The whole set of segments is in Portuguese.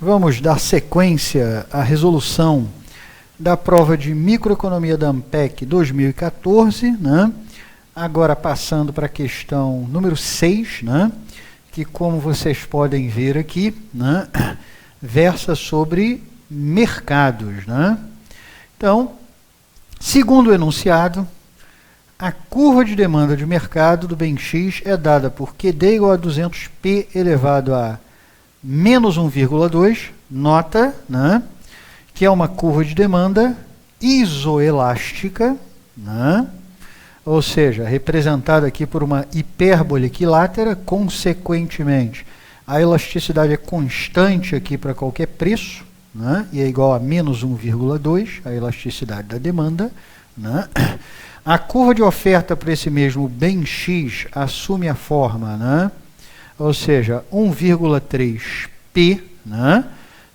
vamos dar sequência à resolução da prova de microeconomia da ANPEC 2014, né? Agora passando para a questão número 6, né? Que, como vocês podem ver aqui, né? Versa sobre mercados, né? Então, segundo o enunciado, a curva de demanda de mercado do bem X é dada por QD igual a 200P elevado a menos 1,2, nota, né, que é uma curva de demanda isoelástica, né, ou seja, representada aqui por uma hipérbole equilátera, consequentemente, a elasticidade é constante aqui para qualquer preço, né, e é igual a menos 1,2, a elasticidade da demanda, né. A curva de oferta para esse mesmo bem X assume a forma, né, ou seja, 1,3P, né?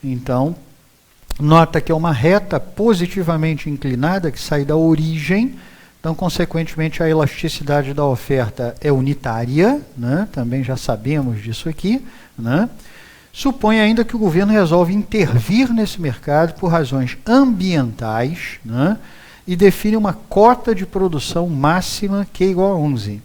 Então, nota que é uma reta positivamente inclinada que sai da origem, então, consequentemente, a elasticidade da oferta é unitária, né? Também já sabemos disso aqui, né? Supõe ainda que o governo resolve intervir nesse mercado por razões ambientais, né? E define uma cota de produção máxima que é igual a 11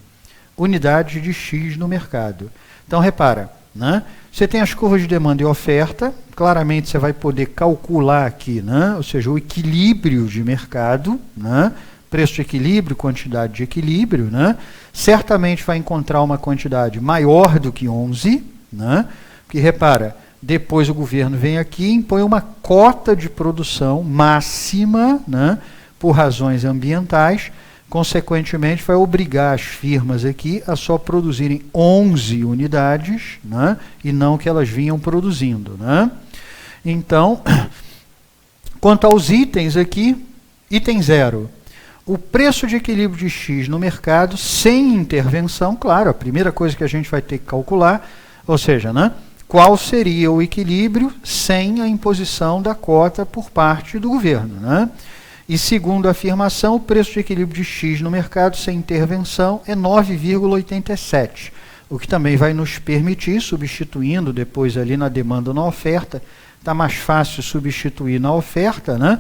unidades de X no mercado. Então, repara, né? Você tem as curvas de demanda e oferta, claramente você vai poder calcular aqui, né? Ou seja, o equilíbrio de mercado, né? Preço de equilíbrio, quantidade de equilíbrio, né? Certamente vai encontrar uma quantidade maior do que 11, né? Porque, repara, depois o governo vem aqui e impõe uma cota de produção máxima, né? Por razões ambientais, consequentemente, vai obrigar as firmas aqui a só produzirem 11 unidades, né, e não que elas vinham produzindo, né? Então, quanto aos itens aqui, item 0, o preço de equilíbrio de X no mercado sem intervenção, claro, a primeira coisa que a gente vai ter que calcular, ou seja, né, qual seria o equilíbrio sem a imposição da cota por parte do governo, né? E segundo a afirmação, o preço de equilíbrio de X no mercado sem intervenção é 9,87, o que também vai nos permitir, substituindo depois ali na demanda ou na oferta, está mais fácil substituir na oferta, né?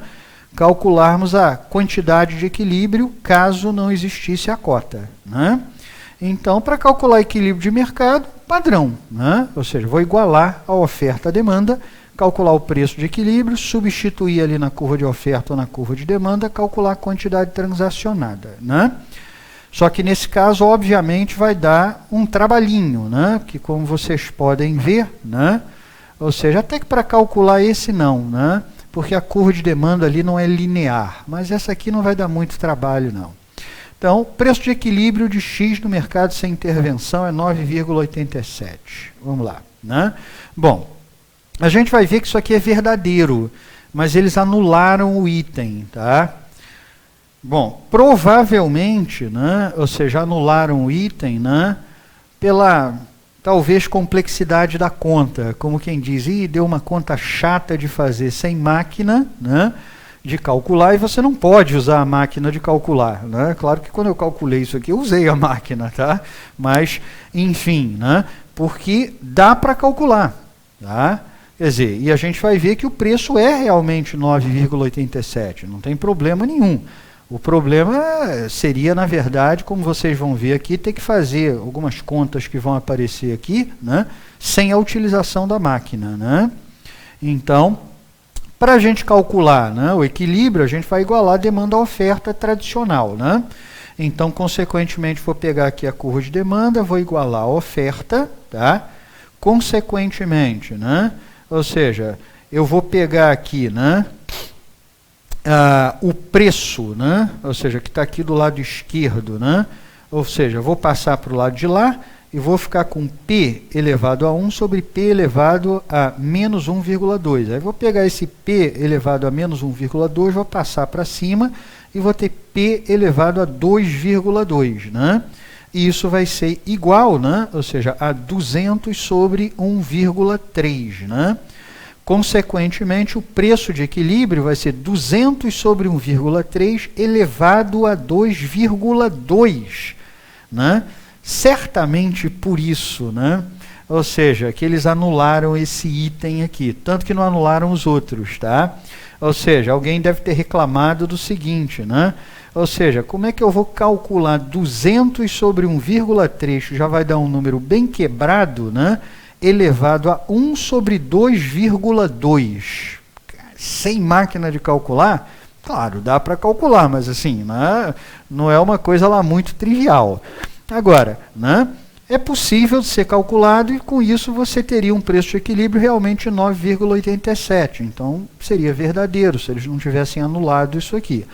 Calcularmos a quantidade de equilíbrio caso não existisse a cota, né? Então, para calcular equilíbrio de mercado, padrão, né? Ou seja, vou igualar a oferta à demanda, calcular o preço de equilíbrio, substituir ali na curva de oferta ou na curva de demanda, calcular a quantidade transacionada, né? Só que nesse caso, obviamente, vai dar um trabalhinho, né? Que, como vocês podem ver, né? Ou seja, até que para calcular esse não, né? Porque a curva de demanda ali não é linear, mas essa aqui não vai dar muito trabalho, não. Então, preço de equilíbrio de X no mercado sem intervenção é 9,87. Vamos lá, né? Bom, a gente vai ver que isso aqui é verdadeiro, mas eles anularam o item, tá? Bom, provavelmente, né, ou seja, anularam o item, né, pela, talvez, complexidade da conta. Como quem diz, deu uma conta chata de fazer sem máquina, né, de calcular, e você não pode usar a máquina de calcular, né? Claro que quando eu calculei isso aqui, eu usei a máquina, tá? Mas, enfim, né, porque dá para calcular, tá? Quer dizer, e a gente vai ver que o preço é realmente 9,87, não tem problema nenhum. O problema seria, na verdade, como vocês vão ver aqui, ter que fazer algumas contas que vão aparecer aqui, né, sem a utilização da máquina, né? Então, para a gente calcular, né, o equilíbrio, a gente vai igualar a demanda à oferta tradicional, né? Então, consequentemente, vou pegar aqui a curva de demanda, vou igualar a oferta, tá? Consequentemente, né? Ou seja, eu vou pegar aqui, né, o preço, né, ou seja, que está aqui do lado esquerdo, né, ou seja, eu vou passar para o lado de lá e vou ficar com P elevado a 1 sobre P elevado a menos 1,2. Aí vou pegar esse P elevado a menos 1,2, vou passar para cima e vou ter P elevado a 2,2, né? E isso vai ser igual, né? Ou seja, a 200 sobre 1,3, né? Consequentemente, o preço de equilíbrio vai ser 200 sobre 1,3 elevado a 2,2, né? Certamente por isso, né? Ou seja, que eles anularam esse item aqui, tanto que não anularam os outros, tá? Ou seja, alguém deve ter reclamado do seguinte, né? Ou seja, como é que eu vou calcular 200 sobre 1,3, já vai dar um número bem quebrado, né? Elevado a 1 sobre 2,2. Sem máquina de calcular? Claro, dá para calcular, mas assim, né? Não é uma coisa lá muito trivial. Agora, né? É possível de ser calculado e com isso você teria um preço de equilíbrio realmente 9,87. Então seria verdadeiro se eles não tivessem anulado isso aqui.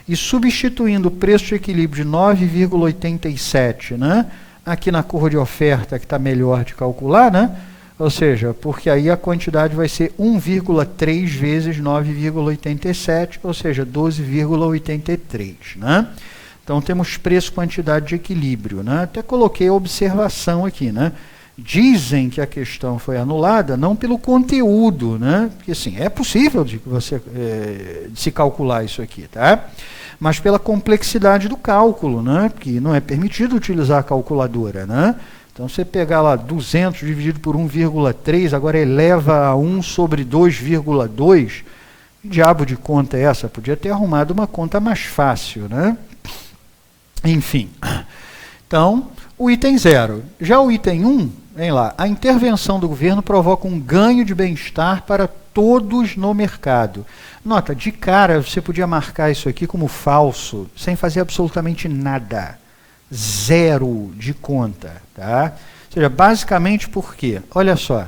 E substituindo o preço de equilíbrio de 9,87, né, aqui na curva de oferta que está melhor de calcular, né? Ou seja, porque aí a quantidade vai ser 1,3 vezes 9,87, ou seja, 12,83, né? Então, temos preço, quantidade de equilíbrio, né? Até coloquei a observação aqui, né? Dizem que a questão foi anulada não pelo conteúdo, né? Porque, assim, é possível de se calcular isso aqui, tá? Mas pela complexidade do cálculo, né? Porque não é permitido utilizar a calculadora, né? Então, você pegar lá 200 dividido por 1,3, agora eleva a 1 sobre 2,2, que diabo de conta é essa? Podia ter arrumado uma conta mais fácil, né? Enfim, então, o item 0. Já o item 1, vem lá, a intervenção do governo provoca um ganho de bem-estar para todos no mercado. Nota, de cara, você podia marcar isso aqui como falso, sem fazer absolutamente nada. Zero de conta, tá? Ou seja, basicamente por quê? Olha só,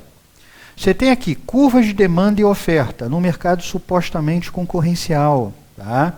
você tem aqui curvas de demanda e oferta no mercado supostamente concorrencial, tá?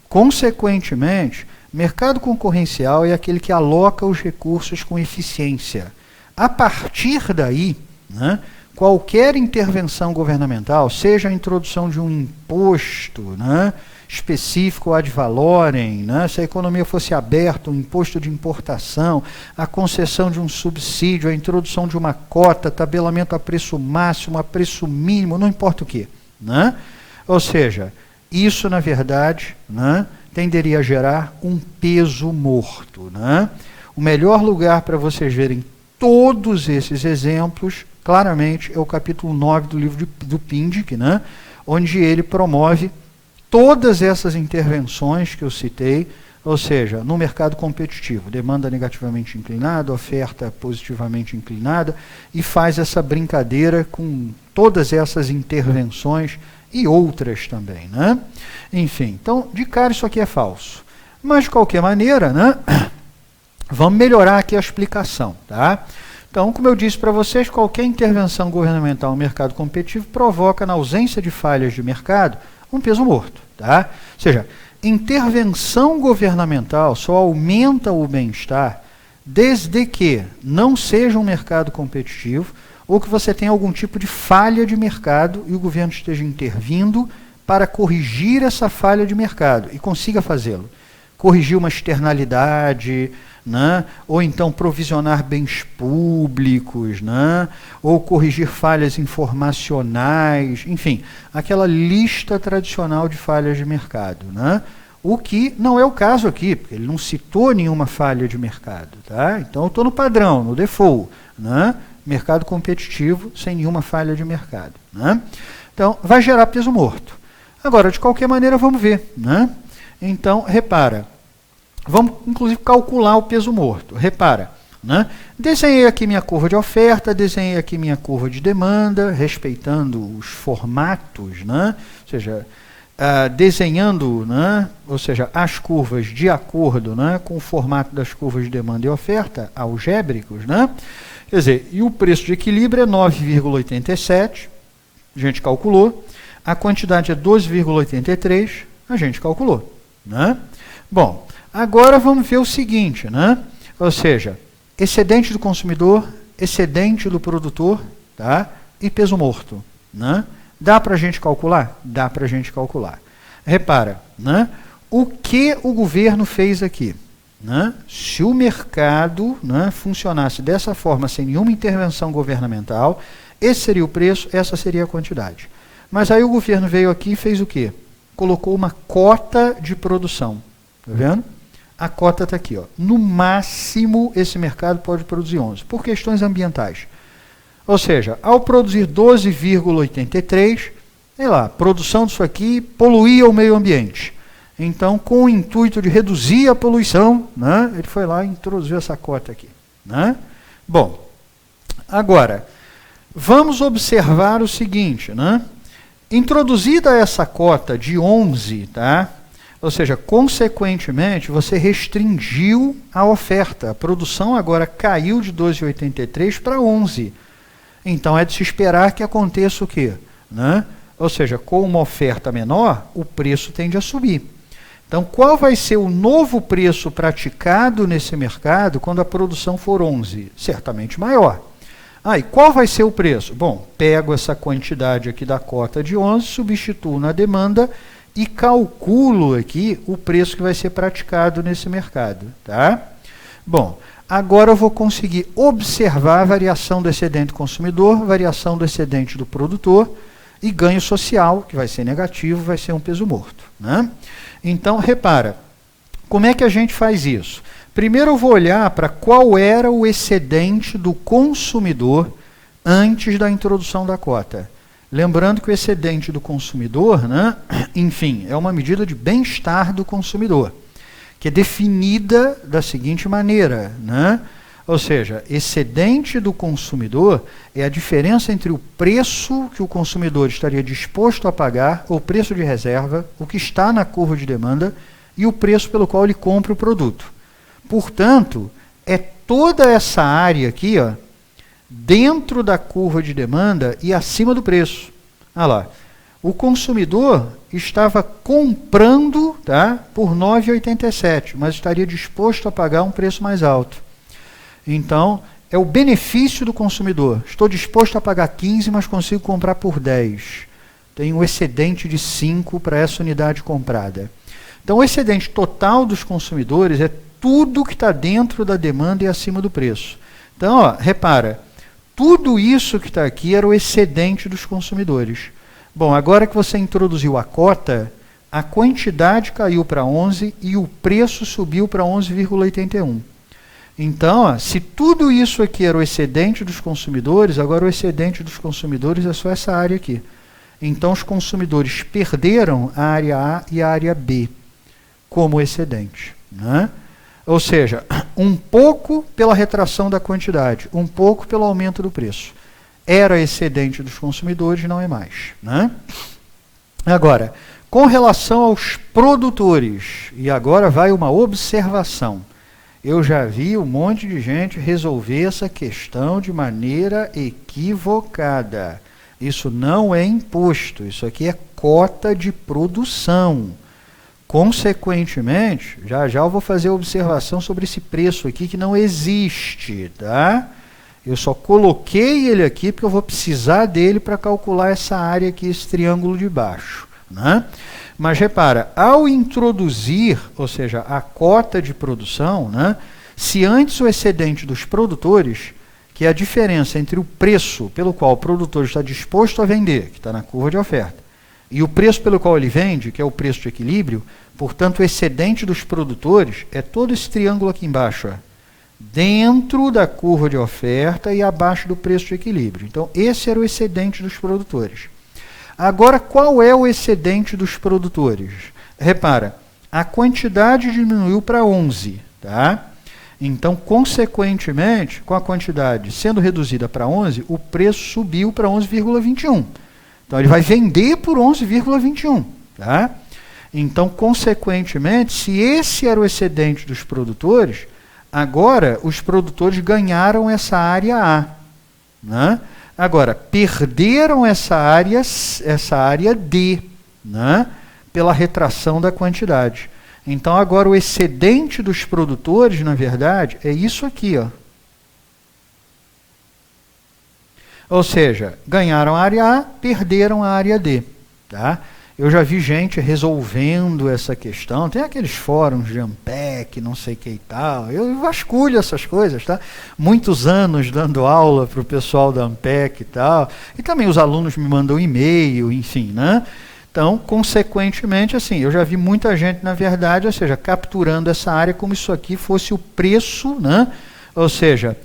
Consequentemente, mercado concorrencial é aquele que aloca os recursos com eficiência. A partir daí, né, qualquer intervenção governamental, seja a introdução de um imposto, né, específico ad valorem, né, se a economia fosse aberta, um imposto de importação, a concessão de um subsídio, a introdução de uma cota, tabelamento a preço máximo, a preço mínimo, não importa o quê, né? Ou seja, isso, na verdade, né, tenderia a gerar um peso morto, né? O melhor lugar para vocês verem todos esses exemplos, claramente, é o capítulo 9 do livro do Pindyck, né? Onde ele promove todas essas intervenções que eu citei, ou seja, no mercado competitivo, demanda negativamente inclinada, oferta positivamente inclinada, e faz essa brincadeira com todas essas intervenções e outras também, né? Enfim, então, de cara isso aqui é falso. Mas, de qualquer maneira, né, vamos melhorar aqui a explicação, tá? Então, como eu disse para vocês, qualquer intervenção governamental no mercado competitivo provoca, na ausência de falhas de mercado, um peso morto, tá? Ou seja, intervenção governamental só aumenta o bem-estar desde que não seja um mercado competitivo ou que você tenha algum tipo de falha de mercado e o governo esteja intervindo para corrigir essa falha de mercado e consiga fazê-lo. Corrigir uma externalidade, né? Ou então provisionar bens públicos, né? Ou corrigir falhas informacionais, enfim, aquela lista tradicional de falhas de mercado, né? O que não é o caso aqui, porque ele não citou nenhuma falha de mercado, tá? Então eu estou no padrão, no default, né? Mercado competitivo sem nenhuma falha de mercado, né? Então vai gerar peso morto. Agora, de qualquer maneira, vamos ver, né? Então, repara, vamos inclusive calcular o peso morto. Repara, né? Desenhei aqui minha curva de oferta, desenhei aqui minha curva de demanda, respeitando os formatos, né? Ou seja, desenhando, né? Ou seja, as curvas de acordo, né, com o formato das curvas de demanda e oferta, algébricos, né? Quer dizer, e o preço de equilíbrio é 9,87, a gente calculou, a quantidade é 12,83, a gente calculou, né? Bom, agora vamos ver o seguinte, né? Ou seja, excedente do consumidor, excedente do produtor, tá? E peso morto, né? Dá para a gente calcular? Dá para a gente calcular. Repara, né? O que o governo fez aqui? Né? Se o mercado, né, funcionasse dessa forma, sem nenhuma intervenção governamental, esse seria o preço, essa seria a quantidade. Mas aí o governo veio aqui e fez o quê? Colocou uma cota de produção. Tá vendo? A cota está aqui. Ó. No máximo, esse mercado pode produzir 11, por questões ambientais. Ou seja, ao produzir 12,83, sei lá, a produção disso aqui poluía o meio ambiente. Então, com o intuito de reduzir a poluição, né, ele foi lá e introduziu essa cota aqui. Né? Bom, agora, vamos observar o seguinte, né? Introduzida essa cota de 11, tá? Ou seja, consequentemente, você restringiu a oferta. A produção agora caiu de 12,83 para 11. Então, é de se esperar que aconteça o quê? Né? Ou seja, com uma oferta menor, o preço tende a subir. Então, qual vai ser o novo preço praticado nesse mercado quando a produção for 11? Certamente maior. E qual vai ser o preço? Bom, pego essa quantidade aqui da cota de 11, substituo na demanda e calculo aqui o preço que vai ser praticado nesse mercado. Tá? Bom, agora eu vou conseguir observar a variação do excedente consumidor, variação do excedente do produtor e ganho social, que vai ser negativo, vai ser um peso morto. Né? Então, repara, como é que a gente faz isso? Primeiro eu vou olhar para qual era o excedente do consumidor antes da introdução da cota. Lembrando que o excedente do consumidor, né, enfim, é uma medida de bem-estar do consumidor, que é definida da seguinte maneira, né? Ou seja, excedente do consumidor é a diferença entre o preço que o consumidor estaria disposto a pagar, ou preço de reserva, o que está na curva de demanda, e o preço pelo qual ele compra o produto. Portanto, é toda essa área aqui, ó, dentro da curva de demanda e acima do preço. Olha lá, o consumidor estava comprando, tá, por R$ 9,87, mas estaria disposto a pagar um preço mais alto. Então, é o benefício do consumidor. Estou disposto a pagar 15, mas consigo comprar por 10. Tenho um excedente de 5 para essa unidade comprada. Então, o excedente total dos consumidores é tudo que está dentro da demanda e acima do preço. Então, ó, repara, tudo isso que está aqui era o excedente dos consumidores. Bom, agora que você introduziu a cota, a quantidade caiu para 11 e o preço subiu para 11,81. Então, ó, se tudo isso aqui era o excedente dos consumidores, agora o excedente dos consumidores é só essa área aqui. Então, os consumidores perderam a área A e a área B como excedente. Né? Ou seja, um pouco pela retração da quantidade, um pouco pelo aumento do preço. Era excedente dos consumidores, não é mais. Né? Agora, com relação aos produtores, e agora vai uma observação. Eu já vi um monte de gente resolver essa questão de maneira equivocada. Isso não é imposto, isso aqui é cota de produção. Consequentemente, já eu vou fazer observação sobre esse preço aqui que não existe, tá? Eu só coloquei ele aqui porque eu vou precisar dele para calcular essa área aqui, esse triângulo de baixo, né? Mas repara, ao introduzir, ou seja, a cota de produção, né, se antes o excedente dos produtores, que é a diferença entre o preço pelo qual o produtor está disposto a vender, que está na curva de oferta, e o preço pelo qual ele vende, que é o preço de equilíbrio, portanto, o excedente dos produtores é todo esse triângulo aqui embaixo, ó, dentro da curva de oferta e abaixo do preço de equilíbrio. Então, esse era o excedente dos produtores. Agora, qual é o excedente dos produtores? Repara, a quantidade diminuiu para 11, tá? Então, consequentemente, com a quantidade sendo reduzida para 11, o preço subiu para 11,21. Então, ele vai vender por 11,21, tá? Então, consequentemente, se esse era o excedente dos produtores, agora os produtores ganharam essa área A, né? Agora, perderam essa área D, né, pela retração da quantidade. Então, agora o excedente dos produtores, na verdade, é isso aqui, ó. Ou seja, ganharam a área A, perderam a área D. Tá? Eu já vi gente resolvendo essa questão, tem aqueles fóruns de Ampec, não sei o que e tal, eu vasculho essas coisas, tá? Muitos anos dando aula para o pessoal da Ampec e tal, e também os alunos me mandam e-mail, enfim, né? Então, consequentemente, assim, eu já vi muita gente, na verdade, ou seja, capturando essa área como isso aqui fosse o preço, né? Ou seja,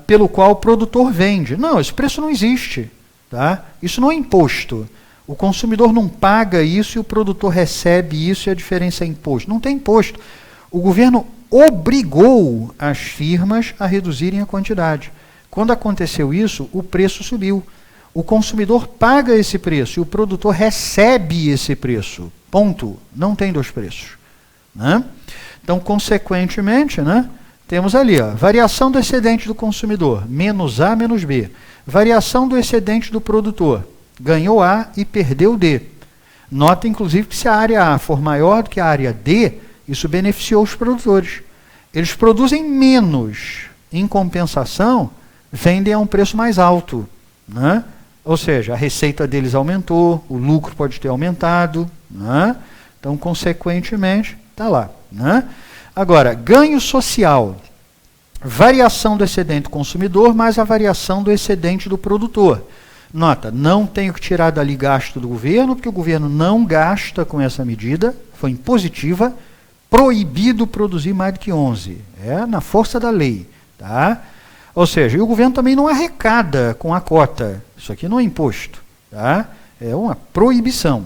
pelo qual o produtor vende. Não, esse preço não existe. Tá? Isso não é imposto. O consumidor não paga isso e o produtor recebe isso e a diferença é imposto. Não tem imposto. O governo obrigou as firmas a reduzirem a quantidade. Quando aconteceu isso, o preço subiu. O consumidor paga esse preço e o produtor recebe esse preço. Ponto. Não tem dois preços. Né? Então, consequentemente, né, temos ali a variação do excedente do consumidor, menos A menos B. Variação do excedente do produtor, ganhou A e perdeu D. Nota, inclusive, que se a área A for maior do que a área D, isso beneficiou os produtores. Eles produzem menos. Em compensação, vendem a um preço mais alto. Né? Ou seja, a receita deles aumentou, o lucro pode ter aumentado. Né? Então, consequentemente, está lá. Né? Agora, ganho social. Variação do excedente do consumidor mais a variação do excedente do produtor. Nota, não tenho que tirar dali gasto do governo, porque o governo não gasta com essa medida, foi impositiva, proibido produzir mais do que 11. É na força da lei. Tá? Ou seja, e o governo também não arrecada com a cota. Isso aqui não é imposto. Tá? É uma proibição.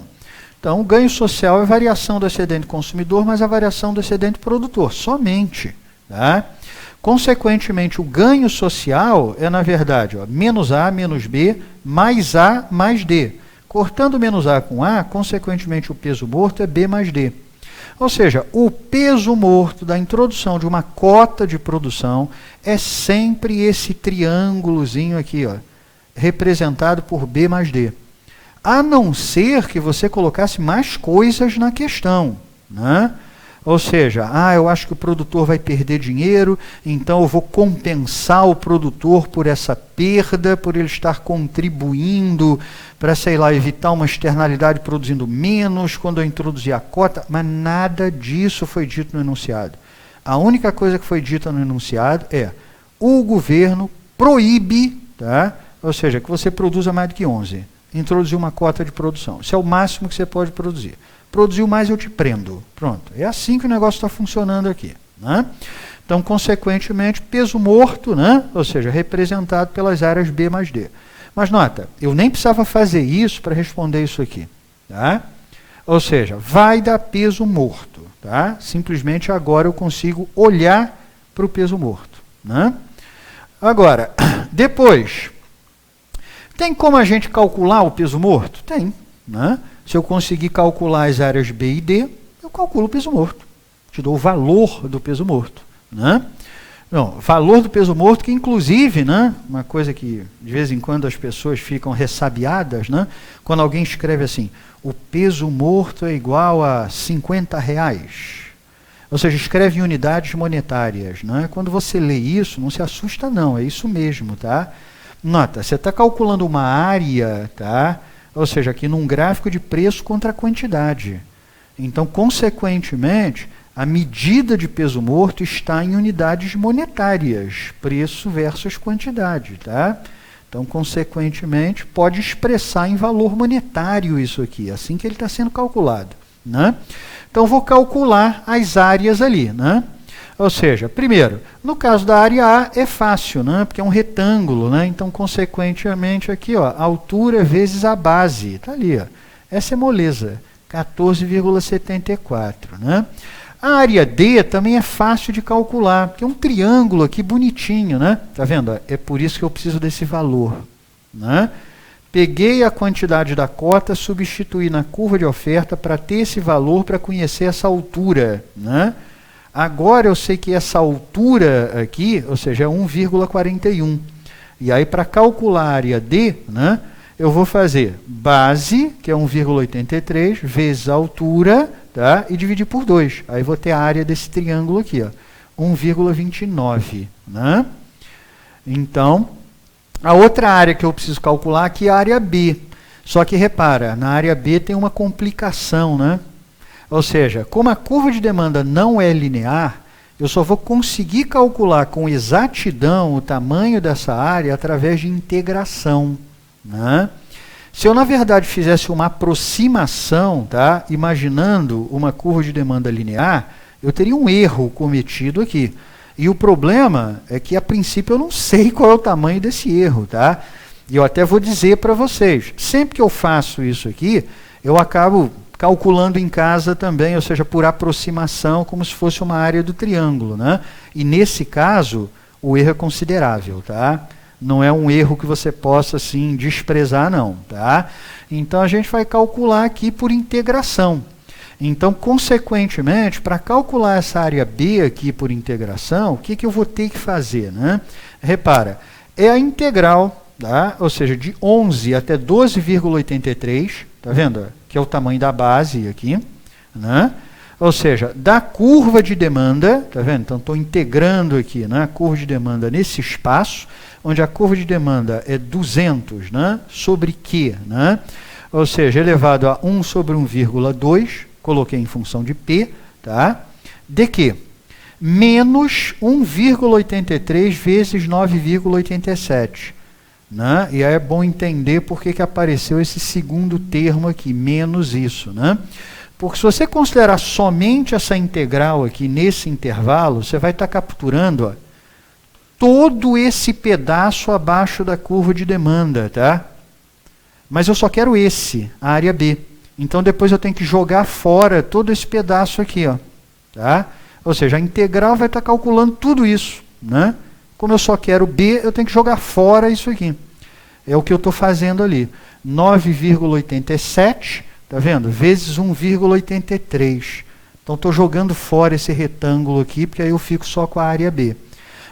Então, o ganho social é variação do excedente do consumidor mais a variação do excedente do produtor, somente. Tá? Consequentemente, o ganho social é, na verdade, ó, menos A menos B, mais A mais D. Cortando menos A com A, consequentemente, o peso morto é B mais D. Ou seja, o peso morto da introdução de uma cota de produção é sempre esse triângulozinho aqui, ó, representado por B mais D. A não ser que você colocasse mais coisas na questão, né? Ou seja, eu acho que o produtor vai perder dinheiro, então eu vou compensar o produtor por essa perda, por ele estar contribuindo para, sei lá, evitar uma externalidade produzindo menos quando eu introduzir a cota, mas nada disso foi dito no enunciado. A única coisa que foi dita no enunciado é o governo proíbe, tá? Ou seja, que você produza mais do que 11. Introduzir uma cota de produção. Isso é o máximo que você pode produzir. Produziu mais, eu te prendo. Pronto. É assim que o negócio está funcionando aqui. Né? Então, consequentemente, peso morto, né? Ou seja, representado pelas áreas B mais D. Mas nota, eu nem precisava fazer isso para responder isso aqui. Tá? Ou seja, vai dar peso morto. Tá? Simplesmente agora eu consigo olhar para o peso morto. Né? Agora, depois, tem como a gente calcular o peso morto? Tem. Né? Se eu conseguir calcular as áreas B e D, eu calculo o peso morto. Te dou o valor do peso morto. Né? Não, valor do peso morto, que inclusive, né, uma coisa que de vez em quando as pessoas ficam ressabiadas, né, quando alguém escreve assim, o peso morto é igual a R$50. Ou seja, escreve em unidades monetárias. Né? Quando você lê isso, não se assusta não, é isso mesmo. Tá? Nota, você está calculando uma área, tá? Ou seja, aqui num gráfico de preço contra a quantidade. Então, consequentemente, a medida de peso morto está em unidades monetárias, preço versus quantidade. Tá? Então, consequentemente, pode expressar em valor monetário isso aqui, assim que ele está sendo calculado. Né? Então, vou calcular as áreas ali. Né? Ou seja, primeiro, no caso da área A é fácil, né? Porque é um retângulo, né? Então, consequentemente, aqui, ó, altura vezes a base. Está ali, ó. Essa é moleza, 14,74. Né? A área D também é fácil de calcular, porque é um triângulo aqui bonitinho. Né? Tá vendo? É por isso que eu preciso desse valor. Né? Peguei a quantidade da cota, substituí na curva de oferta para ter esse valor, para conhecer essa altura. Né? Agora eu sei que essa altura aqui, ou seja, é 1,41. E aí, para calcular a área D, né, eu vou fazer base, que é 1,83, vezes a altura, tá, e dividir por 2. Aí vou ter a área desse triângulo aqui, ó, 1,29. Né? Então, a outra área que eu preciso calcular aqui é a área B. Só que, repara, na área B tem uma complicação, né? Ou seja, como a curva de demanda não é linear, eu só vou conseguir calcular com exatidão o tamanho dessa área através de integração. Né? Se eu, na verdade, fizesse uma aproximação, tá, imaginando uma curva de demanda linear, eu teria um erro cometido aqui. E o problema é que, a princípio, eu não sei qual é o tamanho desse erro, tá? E eu até vou dizer para vocês, sempre que eu faço isso aqui, eu acabo calculando em casa também, ou seja, por aproximação, como se fosse uma área do triângulo, né? E nesse caso, o erro é considerável, tá? Não é um erro que você possa, assim, desprezar, não, tá? Então, a gente vai calcular aqui por integração. Então, consequentemente, para calcular essa área B aqui por integração, o que, que eu vou ter que fazer, né? Repara, é a integral, tá? Ou seja, de 11 até 12,83, tá vendo? Que é o tamanho da base aqui, né? Ou seja, da curva de demanda, tá vendo? Então, estou integrando aqui, né, a curva de demanda nesse espaço, onde a curva de demanda é 200, né, sobre Q, né? Ou seja, elevado a 1 sobre 1,2, coloquei em função de P, tá? De Q? Menos 1,83 vezes 9,87. Né? E aí é bom entender por que apareceu esse segundo termo aqui, menos isso. Né? Porque se você considerar somente essa integral aqui nesse intervalo, você vai estar capturando, ó, todo esse pedaço abaixo da curva de demanda. Tá? Mas eu só quero esse, a área B. Então, depois eu tenho que jogar fora todo esse pedaço aqui. Ó, tá? Ou seja, a integral vai estar calculando tudo isso. Né? Como eu só quero B, eu tenho que jogar fora isso aqui. É o que eu estou fazendo ali. 9,87, tá vendo? Vezes 1,83. Então, estou jogando fora esse retângulo aqui, porque aí eu fico só com a área B.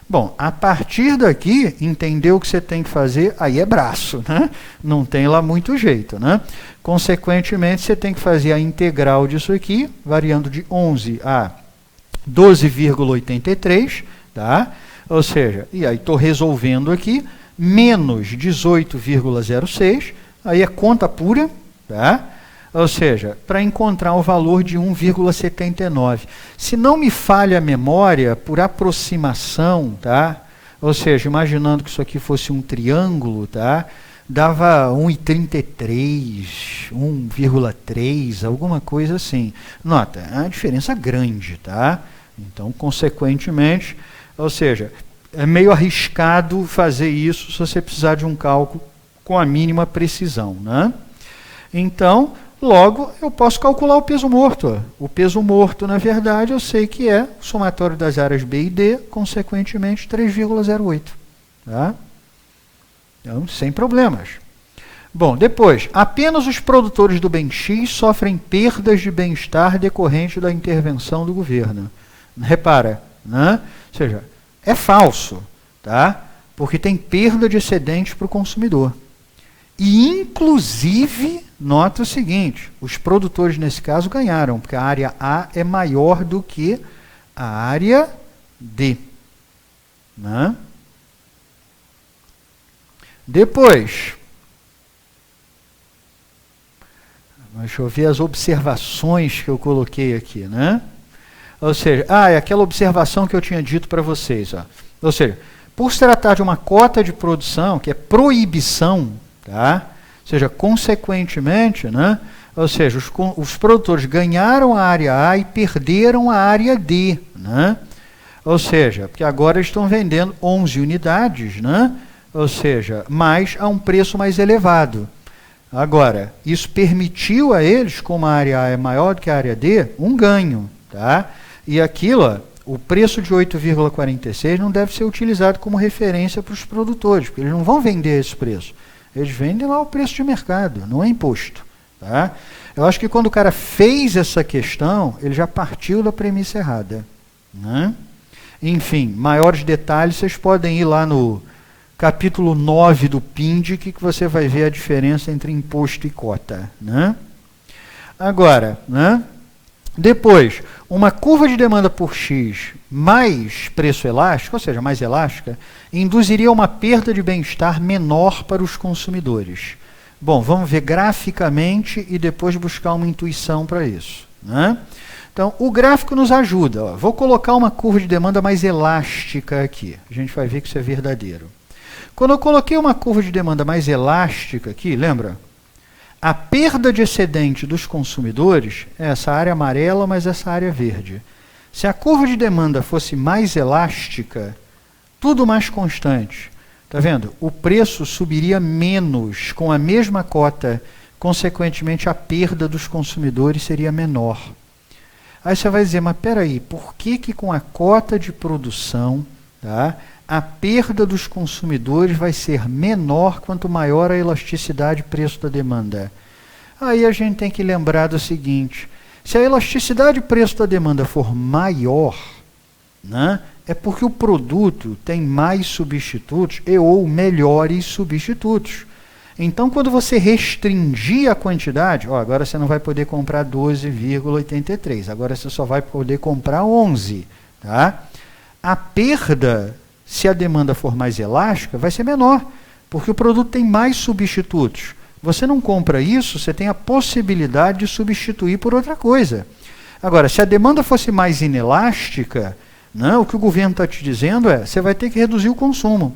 Bom, a partir daqui, entender o que você tem que fazer, aí é braço, né? Não tem lá muito jeito, né? Consequentemente, você tem que fazer a integral disso aqui, variando de 11 a 12,83, tá? Ou seja, e aí estou resolvendo aqui, menos 18,06, aí é conta pura, tá? Ou seja, para encontrar o valor de 1,79. Se não me falha a memória, por aproximação, tá? Ou seja, imaginando que isso aqui fosse um triângulo, tá? Dava 1,33, 1,3, alguma coisa assim. Nota, é uma diferença grande, tá? Então, consequentemente, ou seja, é meio arriscado fazer isso se você precisar de um cálculo com a mínima precisão, né? Então, logo, eu posso calcular o peso morto. O peso morto, na verdade, eu sei que é o somatório das áreas B e D, consequentemente, 3,08. Tá? Então, sem problemas. Bom, depois, apenas os produtores do bem X sofrem perdas de bem-estar decorrente da intervenção do governo. Repara, né? Ou seja, é falso, tá? Porque tem perda de excedente para o consumidor. E, inclusive, nota o seguinte, os produtores, nesse caso, ganharam, porque a área A é maior do que a área D. Né? Depois, deixa eu ver as observações que eu coloquei aqui, né? Ou seja, é aquela observação que eu tinha dito para vocês. Ó. Ou seja, por se tratar de uma cota de produção, que é proibição, tá? Ou seja, consequentemente, né? Ou seja, os produtores ganharam a área A e perderam a área D. Né? Ou seja, porque agora estão vendendo 11 unidades, né? Ou seja, mas a um preço mais elevado. Agora, isso permitiu a eles, como a área A é maior do que a área D, um ganho. Tá? E aquilo, ó, o preço de 8,46 não deve ser utilizado como referência para os produtores, porque eles não vão vender esse preço. Eles vendem lá o preço de mercado, não é imposto. Tá? Eu acho que quando o cara fez essa questão, ele já partiu da premissa errada. Né? Enfim, maiores detalhes, vocês podem ir lá no capítulo 9 do PIND, que você vai ver a diferença entre imposto e cota. Né? Agora, né? Depois, uma curva de demanda por X mais preço elástico, ou seja, mais elástica, induziria uma perda de bem-estar menor para os consumidores. Bom, vamos ver graficamente e depois buscar uma intuição para isso. Né? Então, o gráfico nos ajuda. Ó. Vou colocar uma curva de demanda mais elástica aqui. A gente vai ver que isso é verdadeiro. Quando eu coloquei uma curva de demanda mais elástica aqui, lembra? A perda de excedente dos consumidores é essa área amarela, mas essa área verde. Se a curva de demanda fosse mais elástica, tudo mais constante, tá vendo? O preço subiria menos com a mesma cota, consequentemente a perda dos consumidores seria menor. Aí você vai dizer, mas peraí, por que com a cota de produção, tá, a perda dos consumidores vai ser menor quanto maior a elasticidade preço da demanda? Aí a gente tem que lembrar do seguinte, se a elasticidade preço da demanda for maior, né, é porque o produto tem mais substitutos e ou melhores substitutos. Então, quando você restringir a quantidade, ó, agora você não vai poder comprar 12,83, agora você só vai poder comprar 11. Tá? A perda, se a demanda for mais elástica, vai ser menor, porque o produto tem mais substitutos. Você não compra isso, você tem a possibilidade de substituir por outra coisa. Agora, se a demanda fosse mais inelástica, né, o que o governo está te dizendo é, você vai ter que reduzir o consumo.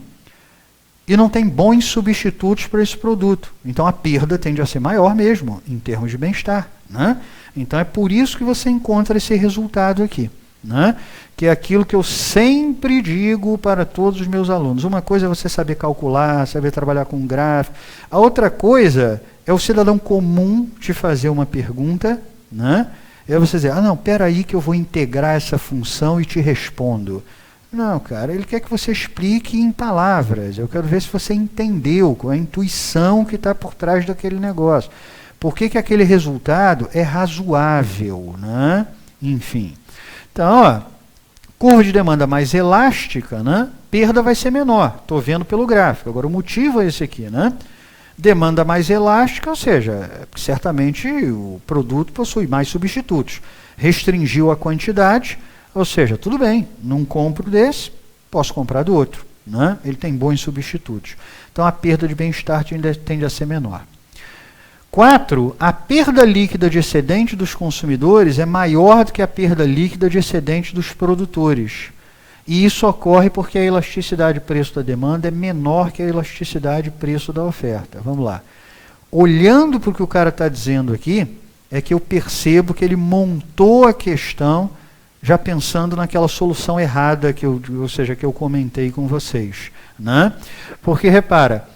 E não tem bons substitutos para esse produto. Então a perda tende a ser maior mesmo, em termos de bem-estar. Né? Então é por isso que você encontra esse resultado aqui. Né? Que é aquilo que eu sempre digo para todos os meus alunos. Uma coisa é você saber calcular, saber trabalhar com gráfico. A outra coisa é o cidadão comum te fazer uma pergunta, né? E aí você dizer, não, peraí que eu vou integrar essa função e te respondo. Não, cara, ele quer que você explique em palavras. Eu quero ver se você entendeu qual é a intuição que está por trás daquele negócio. Por que aquele resultado é razoável, né? Enfim. Então, ó, curva de demanda mais elástica, né? Perda vai ser menor. Estou vendo pelo gráfico. Agora, o motivo é esse aqui, né? Demanda mais elástica, ou seja, certamente o produto possui mais substitutos. Restringiu a quantidade, ou seja, tudo bem, não compro desse, posso comprar do outro. Né? Ele tem bons substitutos. Então a perda de bem-estar tende a ser menor. 4. A perda líquida de excedente dos consumidores é maior do que a perda líquida de excedente dos produtores. E isso ocorre porque a elasticidade preço da demanda é menor que a elasticidade preço da oferta. Vamos lá. Olhando para o que o cara está dizendo aqui, é que eu percebo que ele montou a questão já pensando naquela solução errada que eu comentei com vocês. Né? Porque, repara,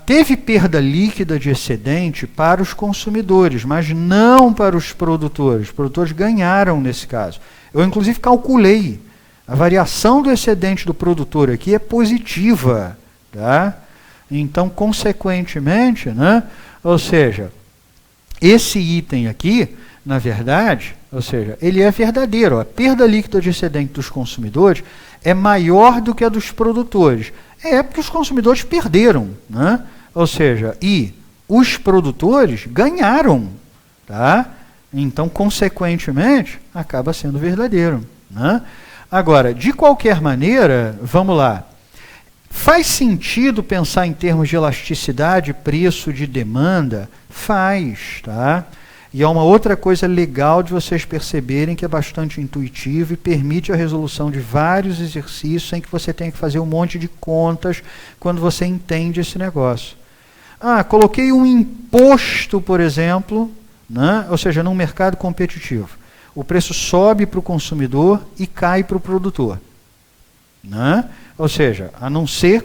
teve perda líquida de excedente para os consumidores, mas não para os produtores. Os produtores ganharam nesse caso. Eu, inclusive, calculei. A variação do excedente do produtor aqui é positiva. Tá? Então, consequentemente, né? Ou seja, esse item aqui, na verdade, ou seja, ele é verdadeiro. A perda líquida de excedente dos consumidores é maior do que a dos produtores. É porque os consumidores perderam. Né? Ou seja, e os produtores ganharam. Tá? Então, consequentemente, acaba sendo verdadeiro. Né? Agora, de qualquer maneira, vamos lá. Faz sentido pensar em termos de elasticidade, preço de demanda? Faz, tá? E é uma outra coisa legal de vocês perceberem que é bastante intuitivo e permite a resolução de vários exercícios sem que você tenha que fazer um monte de contas quando você entende esse negócio. Coloquei um imposto, por exemplo, né? Ou seja, num mercado competitivo. O preço sobe para o consumidor e cai para o produtor. Né? Ou seja, a não ser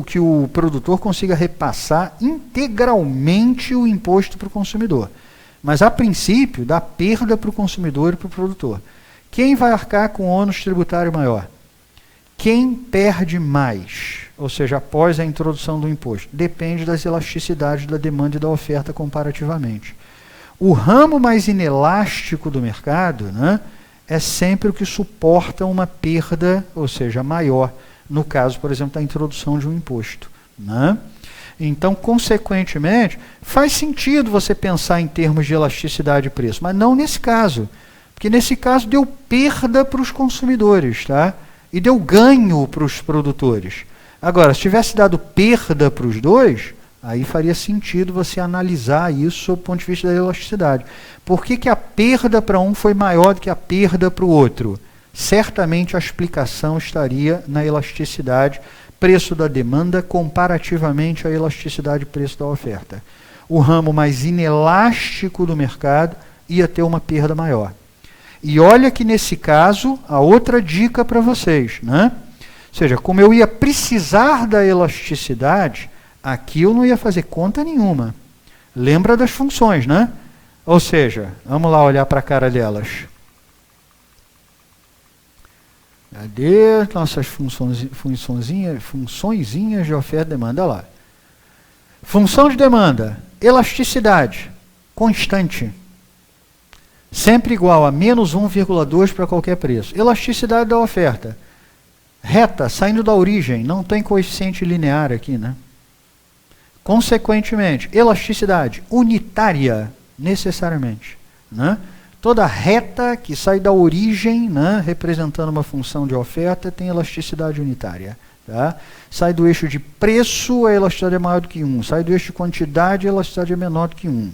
que o produtor consiga repassar integralmente o imposto para o consumidor. Mas, a princípio, dá perda para o consumidor e para o produtor. Quem vai arcar com ônus tributário maior? Quem perde mais? Ou seja, após a introdução do imposto? Depende das elasticidades da demanda e da oferta comparativamente. O ramo mais inelástico do mercado, né, é sempre o que suporta uma perda, ou seja, maior, no caso, por exemplo, da introdução de um imposto. Né? Então, consequentemente, faz sentido você pensar em termos de elasticidade de preço, mas não nesse caso, porque nesse caso deu perda para os consumidores, tá? E deu ganho para os produtores. Agora, se tivesse dado perda para os dois, aí faria sentido você analisar isso sob o ponto de vista da elasticidade. Por que a perda para um foi maior do que a perda para o outro? Certamente a explicação estaria na elasticidade, preço da demanda, comparativamente à elasticidade preço da oferta. O ramo mais inelástico do mercado ia ter uma perda maior. E olha que nesse caso, a outra dica para vocês, né? Ou seja, como eu ia precisar da elasticidade, aqui eu não ia fazer conta nenhuma. Lembra das funções, né? Ou seja, vamos lá olhar para a cara delas. Cadê nossas funçõezinhas de oferta e demanda? Olha lá. Função de demanda, elasticidade, constante. Sempre igual a menos 1,2 para qualquer preço. Elasticidade da oferta. Reta, saindo da origem, não tem coeficiente linear aqui, né? Consequentemente, elasticidade unitária, necessariamente, né? Toda reta que sai da origem, né, representando uma função de oferta, tem elasticidade unitária. Tá? Sai do eixo de preço, a elasticidade é maior do que 1. Sai do eixo de quantidade, a elasticidade é menor do que 1.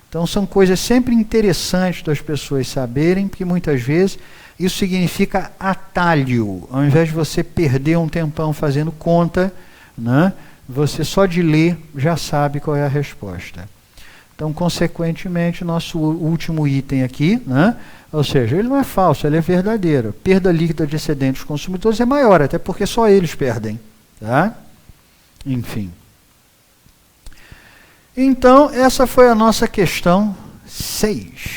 Então, são coisas sempre interessantes das pessoas saberem, porque muitas vezes isso significa atalho. Ao invés de você perder um tempão fazendo conta, né, você só de ler já sabe qual é a resposta. Então, consequentemente, nosso último item aqui, né, ou seja, ele não é falso, ele é verdadeiro. Perda líquida de excedentes dos consumidores é maior, até porque só eles perdem. Tá? Enfim. Então, essa foi a nossa questão 6.